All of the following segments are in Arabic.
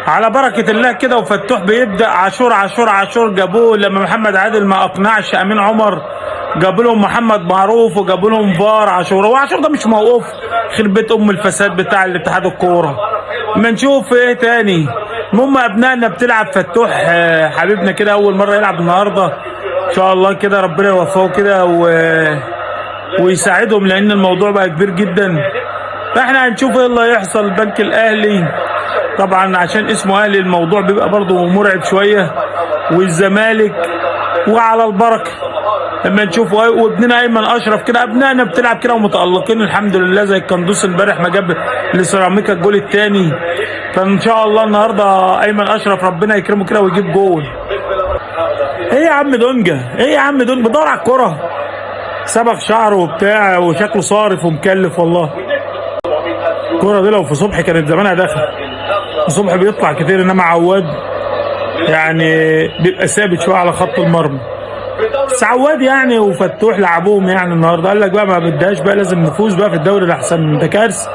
على بركة الله كده وفتوح بيبدأ. عاشور عاشور عاشور جابوه لما محمد عادل ما أقنعش أمين عمر، جابوا لهم محمد معروف وجابوا لهم فار عاشور. هو عاشور ده مش موقوف؟ خرب بيت أم الفساد بتاع الاتحاد الكورة. ما نشوف إيه تاني. المهم أبنائنا بتلعب. فتوح حبيبنا كده أول مرة يلعب النهاردة، إن شاء الله كده ربنا يوفقه كده ويساعدهم، لأن الموضوع بقى كبير جدا. فإحنا هنشوف إيه اللي هيحصل. البنك الأهلي طبعا عشان اسمه اهلي الموضوع بيبقى برضه مرعب شويه، والزمالك وعلى البركه لما نشوفوا وابننا ايمن اشرف كده. ابنائنا بتلعب كده ومتالقين الحمد لله، زي القندوس امبارح ما جاب لسيراميكا الجول الثاني. فان شاء الله النهارده ايمن اشرف ربنا يكرمه كده ويجيب جول. ايه يا عم دونجا، ايه يا عم دونجا، بدور على الكره. صبغ شعره وبتاع وشكله صارف ومكلف والله. الكره دي لو في صبحي كانت زمانها داخل. صبحي بيطلع كتير، انما عواد يعني بيبقى ثابت شويه على خط المرمى. بس عواد يعني وفتوح لعبوهم يعني النهارده. قال لك بقى ما بدهاش بقى، لازم نفوز بقى في الدوري الاحسن، ده كارثه.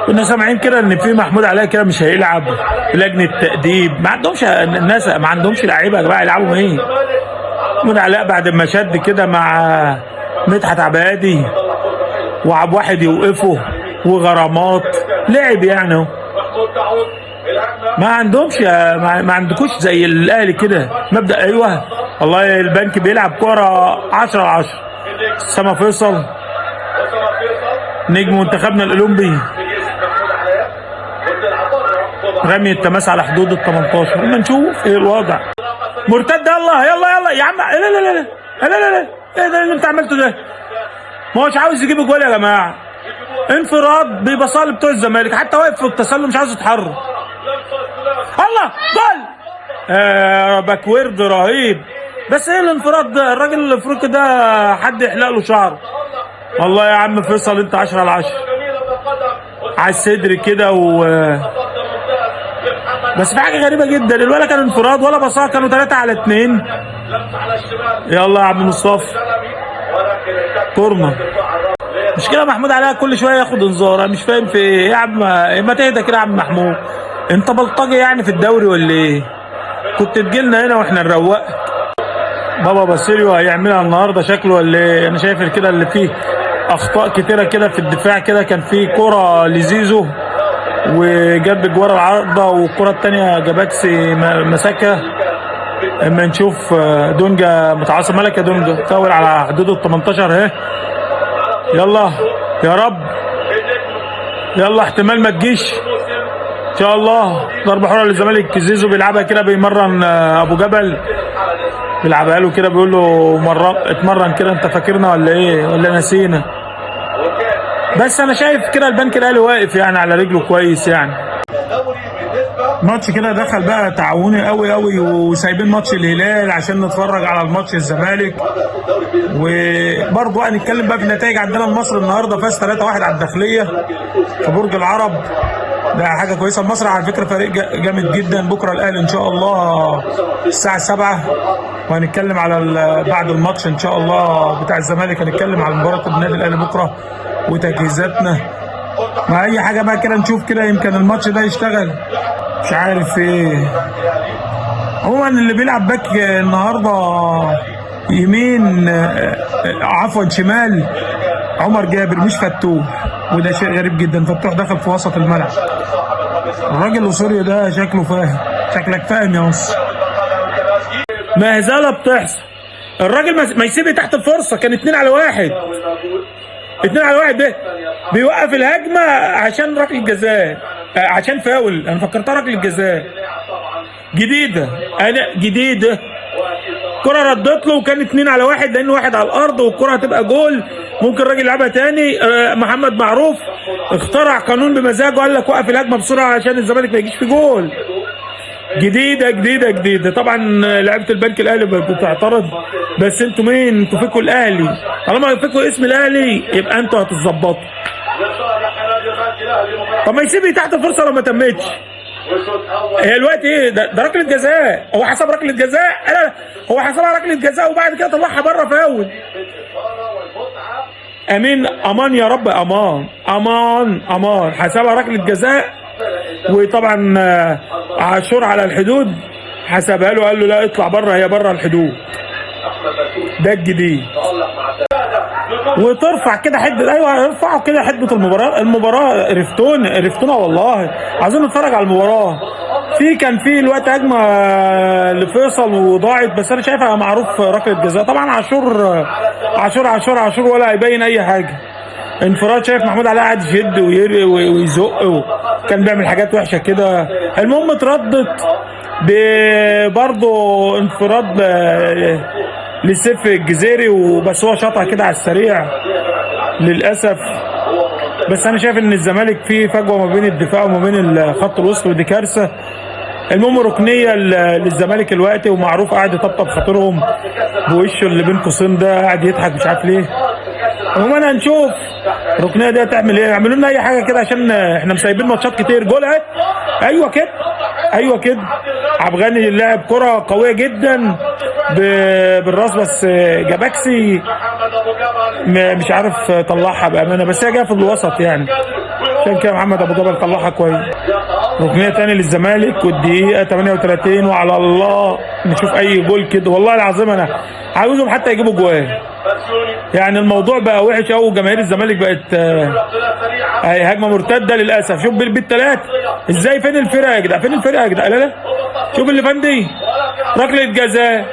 كنا سامعين كده ان في محمود علاء كده مش هيلعب في لجنه تاديب. ما عندهمش الناس، ما عندهمش لعيبه يا جماعه يلعبوا ايه؟ محمود علاء بعد ما شد كده مع مدحت عبادي وعب واحد يوقفه وغرامات لعب يعني اهو. ما عندهمش، ما عندكوش زي الاهلي كده مبدا. ايوه والله البنك بيلعب كوره 10/10. سما فيصل نجم منتخبنا الاولمبي، رمي التماس على حدود ال 18. اما نشوف ايه الوضع. مرتد، يلا يلا يلا يا عم. لا لا لا لا لا لا، ايه ده اللي انت عملته ده؟ ما هوش عاوز يجيب جول يا جماعه. انفراد بيبصال بتوع الزمالك، حتى واقف في التسلل مش عاوز يتحرك. الله جول. باكورد رهيب. بس ايه الانفراد ده؟ الراجل الافريقي ده حد يحلق له شعره. والله يا عم فيصل انت 10/10 على الصدر كده بس في حاجه غريبه جدا، الولا كان انفراد ولا بصاه، كانوا 3-2. يلا يا عم مصطفى كورنر. مش كده محمود علاء كل شويه ياخد انذار؟ انا مش فاهم في ايه يا عم. ما تهدى كده يا عم محمود، انت بلطجي يعني في الدوري ولا ايه؟ كنت تجيلنا هنا واحنا نروق. بابا باسيليو هيعملها النهارده شكله ولا ايه؟ انا شايف كده اللي فيه اخطاء كتيره كده في الدفاع كده. كان فيه كره لزيزو وجاب جوار العارضه، والكره الثانيه جاباكسي مسكها. اما نشوف دونجا متعصب. مالك يا دونجا؟ فاول على حدود ال 18 اهي. يلا يا رب، يلا احتمال ما تجيش ان شاء الله. ضربه حره للزمالك. زيزو بيلعبها كده، بيمرن ابو جبل، بيلعبها له كده بيقول له اتمرن كده، انت فاكرنا ولا ايه ولا نسينا؟ بس انا شايف كده البنك الاهلي واقف يعني على رجله كويس يعني. ماتش كده دخل بقى تعاوني قوي قوي، وسايبين ماتش الهلال عشان نتفرج على الماتش الزمالك. وبرضه هنتكلم بقى في النتائج. عندنا المصري النهارده فاز 3-1 على الداخليه في برج العرب، ده حاجه كويسه. المصري على فكره فريق جامد جدا. بكره الاهلي ان شاء الله الساعه 7، وهنتكلم على بعد الماتش ان شاء الله بتاع الزمالك. هنتكلم على مباراه النادي الاهلي بكره وتجهيزاتنا مع اي حاجه بقى كده. نشوف كده يمكن الماتش ده يشتغل، مش عارف ايه. عموما اللي بيلعب باك النهارده يمين، عفوا شمال، عمر جابر مش فتوح، وده شيء غريب جدا. فتوح دخل في وسط الملعب. الراجل الاسوري ده شكله فاهم. شكلك فاهم يا مصر. مهزله بتحصل. الراجل ما يسيب تحت الفرصه. كان 2-1. 2-1 ده بيوقف الهجمه عشان ركله جزاء، عشان فاول. انا فكرتها ركله جزاء جديده. انا جديده. كرة ردت له وكان 2-1، لان واحد على الارض والكرة هتبقى جول. ممكن الراجل يلعبها تاني. محمد معروف اخترع قانون بمزاجه، قال لك وقف الهجمه بسرعه عشان الزمالك ما يجيش في جول. جديده جديده جديده. طبعا لعيبه البنك الاهلي بتعترض، بس انتوا مين؟ انتوا فيكوا الاهلي. طالما فيكوا اسم الاهلي يبقى انتوا هتتظبطوا. طب ما يسيب تحت فرصه لو ما تمتش. هي الوقت ايه ده ركله جزاء. هو حسب ركله جزاء؟ لا هو حسبها ركله جزاء وبعد كده طلعها بره فاول. امين امان يا رب، امان امان امان. حسبها ركله جزاء وطبعا عاشور على الحدود حسبها له، قال له لا اطلع بره، هي بره الحدود. ده الجديد. وترفع كده حده، ايوه ارفعوا كده حده المباراه رفتونا والله عايزين نتفرج على المباراه. كان في الوقت هجمه لفيصل وضاعت، بس انا شايفها معروف ركله جزاء. طبعا عاشور ولا هيبين اي حاجه. انفراد، شايف محمود علاء قاعد يشد ويزق وكان بيعمل حاجات وحشه كده. المهم اتردت برضه انفراد لسيف الجزيري، وبس هو شاطها كده على السريع للاسف. بس انا شايف ان الزمالك فيه فجوه ما بين الدفاع وما بين خط الوسط، ودي كارثه. المهم ركنيه للزمالك الوقت، ومعروف قاعد يطبطب خاطرهم بوشه اللي بين قوسين ده، قاعد يضحك مش عارف ليه. المهم انا هنشوف الركنيه دي هتعمل ايه. يعملوا لنا اي حاجه كده عشان احنا مسايبين ماتشات كتير. جول اهي، ايوه كده عبد الغني لعب كره قويه جدا بالراس، بس جاباكسي مش عارف طلعها بامانه، بس هي جايه في الوسط يعني، عشان كده محمد ابو جبل طلعها كويس. ركنيه تاني للزمالك والدقيقه 38، وعلى الله نشوف اي جول كده. والله العظيم انا عاوزهم حتى يجيبوا جوال، يعني الموضوع بقى وحش قوي. جماهير الزمالك بقت هجمه مرتده للاسف. شوف بالثلاث ازاي، فين الفرقه يا جدع؟ لا شوف اللي فان دي ركله جزاء،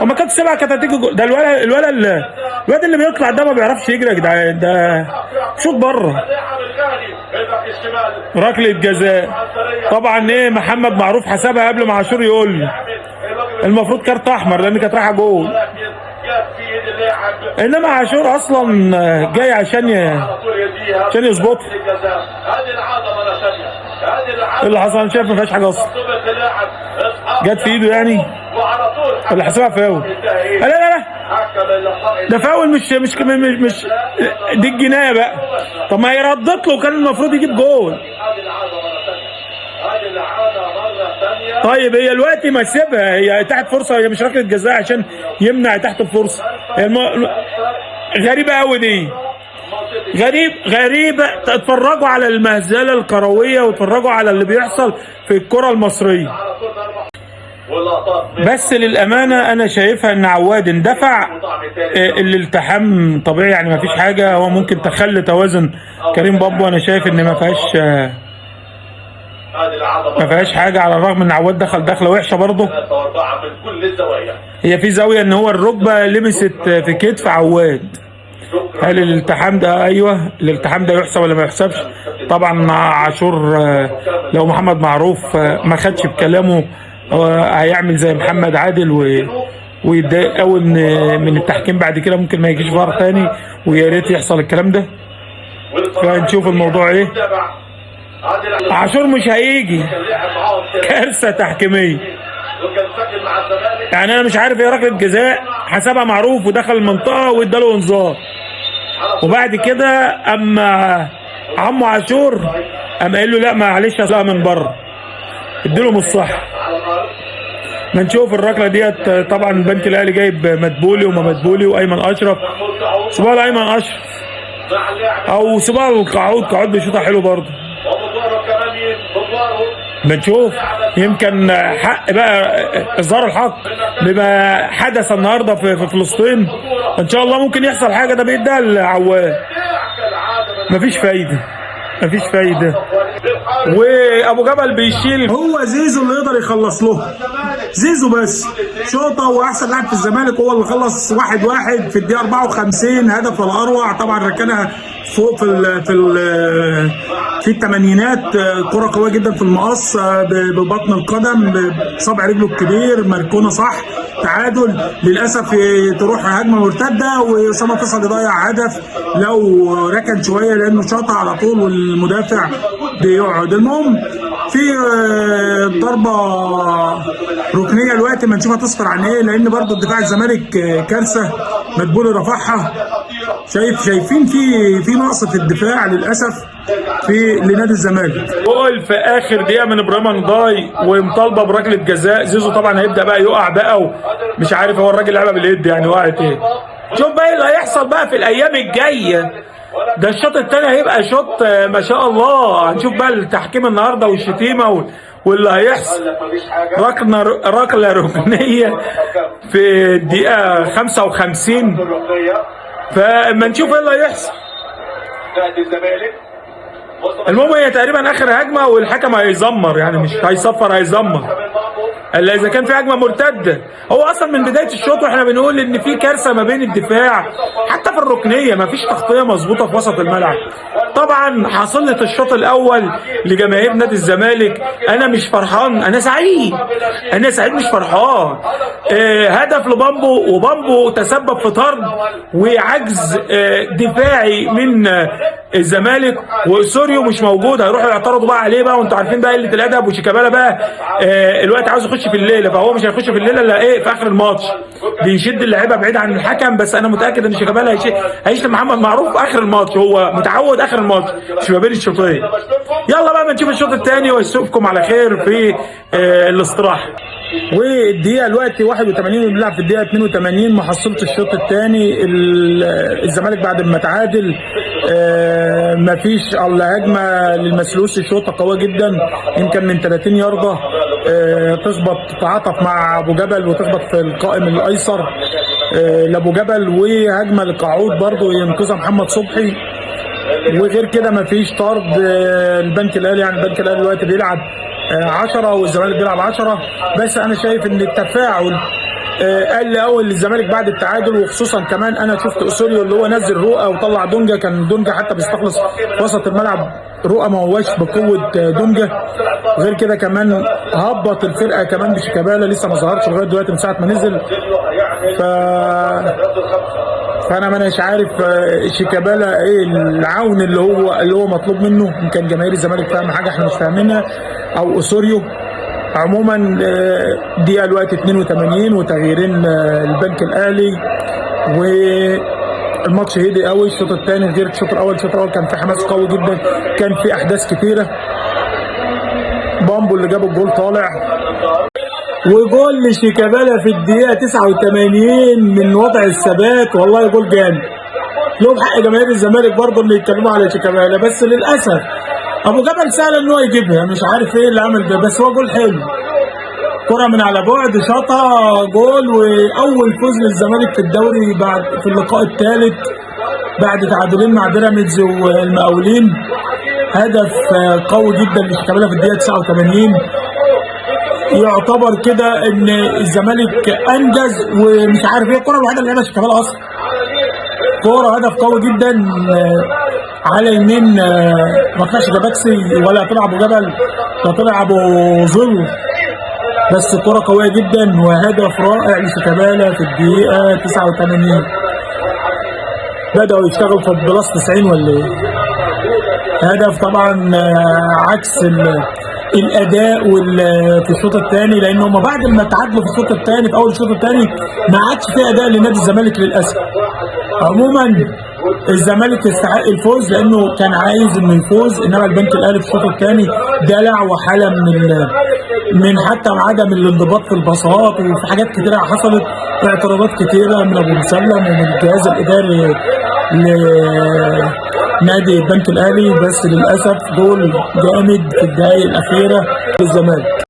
وما كانتش سبعه كانت هتيجي جول. ده الواد اللي بيطلع ده ما بيعرفش يجري يا جدعان، ده شوط بره. ركله جزاء طبعا. ايه محمد معروف حسبها قبل ما عاشور يقول المفروض كارت احمر لان كانت رايحه جول، انما عاشور اصلا جاي عشان يظبط. اللي حصل انا شايف ما فيهاش حاجه اصلا، جت في ايده يعني، اللي حسبها فاول. لا ده فاول، مش دي الجنايه بقى. طب ما هي ردت له، كان المفروض يجيب جول. طيب هي دلوقتي ما سيبها، هي تحت فرصه، هي مش ركله جزاء عشان يمنع تحت الفرصه. غريبه قوي دي، غريبه. اتفرجوا على المهزله الكرويه واتفرجوا على اللي بيحصل في الكره المصريه. بس للامانه انا شايفها ان عواد اندفع. الالتحام طبيعي يعني ما فيش حاجه، هو ممكن تخلي توازن كريم بابو. انا شايف ان ما فيهاش حاجه، على الرغم ان عواد دخل دخله وحشه برضه. هي في زاويه ان هو الركبه لمست في كتف عواد. هل الالتحام ده الالتحام ده يحسب ولا ما يحسبش؟ طبعا عاشور لو محمد معروف ما خدش بكلامه هيعمل زي محمد عادل ويتضايق قوي من التحكيم بعد كده، ممكن ما يجيش فار تاني، ويا ريت يحصل الكلام ده. فنشوف الموضوع ايه. عاشور مش هيجي، كارثه تحكيميه. يعني انا مش عارف ايه ركله جزاء حسبها معروف ودخل المنطقه واداله انذار، وبعد كده اما عمو عاشور قام قال له لا معلش اصلها من بره، اديله من الصح. ما نشوف الركله ديت. طبعا البنك الاهلي جايب مدبولي وايمن اشرف، سيبوها لايمن اشرف او سيبوها للقعود بيشوطها حلو برضه. بنشوف يمكن حق بقى اظهار الحق بما حدث النهارده في فلسطين. ان شاء الله ممكن يحصل حاجه، ده بيديها لعواد. مفيش فايده. وابو جبل بيشيل، هو زيزو اللي يقدر يخلص له، زيزو بس شوطه. واحسن لاعب في الزمالك هو اللي خلص 1-1 في الدقيقه 54، هدف الاروع. طبعا ركنها فوق في الثمانينات، كره قويه جدا في المقص ببطن القدم بصبع رجله الكبير، مركونه صح، تعادل. للاسف تروح هجمه مرتده واسامه فيصل يضيع هدف لو ركن شويه، لانه شاطها على طول والمدافع بيقعد. المهم في ضربه ركنيه دلوقتي، ما نشوفها تصفر عن ايه، لان برضه دفاع الزمالك كارثه. مدبولي رفعها، شايفين في نقص في الدفاع للاسف لنادي الزمالك. جول في اخر دقيقه من ابراهيم نضاي ومطالبه بركله جزاء. زيزو طبعا هيبدا بقى يقع بقى، ومش عارف هو الراجل لعبها باليد يعني، وقعت ايه. شوف بقى اللي هيحصل بقى في الايام الجايه. ده الشوط الثاني هيبقى شوط ما شاء الله. هنشوف بقى التحكيم النهارده والشتيمه واللي هيحصل. ركله ركنيه في الدقيقه 55، فاما نشوف ايه اللي هيحصل. المهم هي تقريبا اخر هجمه والحكم هيزمر، يعني مش هيصفر، هيزمر الا اذا كان في هجمه مرتده. هو اصلا من بدايه الشوط واحنا بنقول ان في كارثه ما بين الدفاع، حتى في الركنيه ما فيش تغطيه مظبوطه في وسط الملعب. طبعا حصلت الشوط الاول لجماهير نادي الزمالك، انا مش فرحان، انا سعيد، انا سعيد مش فرحان. هدف لبامبو، وبامبو تسبب في طرد وعجز دفاعي من الزمالك، وسوريو مش موجود، هيروحوا يعترضوا بقى عليه بقى، وانتوا عارفين بقى قله الادب، وشيكابالا بقى الوقت عاوز يخش في الليله، فهو مش هيخش في الليله الا ايه في اخر الماتش، بيشد اللعيبه بعيد عن الحكم. بس انا متاكد ان شيكابالا هيشتم محمد معروف في اخر الماتش، هو متعود اخر الماتش مش ما بين الشوطين. يلا بقى ما نشوف الشوط الثاني واشوفكم على خير في الاستراحه. والدقيقه دلوقتي 81 بنلعب في الدقيقه 82. ما حصلتش الشوط الثاني. الزمالك بعد ما تعادل ما فيش الا هجمه للمسلوسي، شوطه قويه جدا يمكن من 30 يارده، تخبط تتعاطف مع ابو جبل وتخبط في القائم الايسر لابو جبل، وهجمه لقاعود برضه ينقذها محمد صبحي. وغير كده ما فيش طرد. البنك الاهلي، يعني البنك الاهلي دلوقتي بيلعب 10 والزمالك بيلعب 10، بس انا شايف ان التفاعل قل قوي للزمالك بعد التعادل، وخصوصا كمان انا شفت اسوريو اللي هو نزل رؤى وطلع دونجا، كان دونجا حتى بيستخلص وسط الملعب، رؤى ما هواش بقوه دونجا. غير كده كمان هبط الفرقه كمان بشيكابالا، لسه ما ظهرش لغايه دلوقتي من ساعه ما نزل. فانا مانيش عارف شيكابالا ايه العون اللي هو مطلوب منه، ان كان جماهير الزمالك فاهم حاجه احنا مش فاهمينها، او اسوريو. عموما دقيقه الوقت 82 وتغييرين البنك الاهلي، والماتش هدي قوي. الشوط الثاني غير الشوط الاول، الشوط الاول كان في حماس قوي جدا، كان في احداث كتيره. بامبو اللي جاب الجول طالع، وجول لشيكابالا في الدقيقه 89 من وضع الثبات، والله جول جامد. لهم حق جماهير الزمالك برضه اللي يتكلموا على شيكابالا، بس للاسف ابو جبل سهل ان هو يجيبها، مش عارف ايه اللي عمل ده، بس هو جول حلو. كرة من على بعد شاطها جول، واول فوز للزمالك في الدوري بعد في اللقاء الثالث بعد تعادلين مع بيراميدز والمقاولين. هدف قوي جدا لشيكابالا في الدقيقه 89. يعتبر كده ان الزمالك انجز، ومش عارف ايه الكرة الوحيده اللي لعبها شيكابالا اصلا. كرة هدف قوي جدا على يمين، ما طلعش جابكسي ولا طلع ابو جبل، ده طلع ابو ظل، بس كرة قوية جدا وهدف رائع لشيكابالا في الدقيقة 89. بدأوا يشتغلوا في البلاس 90 ولا ايه؟ هدف طبعا عكس الاداء في الشوط الثاني، لان هم بعد ما تعادلوا في الشوط الثاني في اول الشوط الثاني ما عادش في اداء لنادي الزمالك للاسف. عموما الزمالك يستحق الفوز لانه كان عايز انه يفوز، انما البنك الاهلي في الشوط الثاني دلع وحاله من حتى عدم الانضباط في الباصات، وفي حاجات كتيره حصلت، اعتراضات كتيره من ابو مسلم ومن الجهاز الاداري لنادي البنك الاهلي، بس للاسف جول جامد في الدقائق الاخيره للزمالك.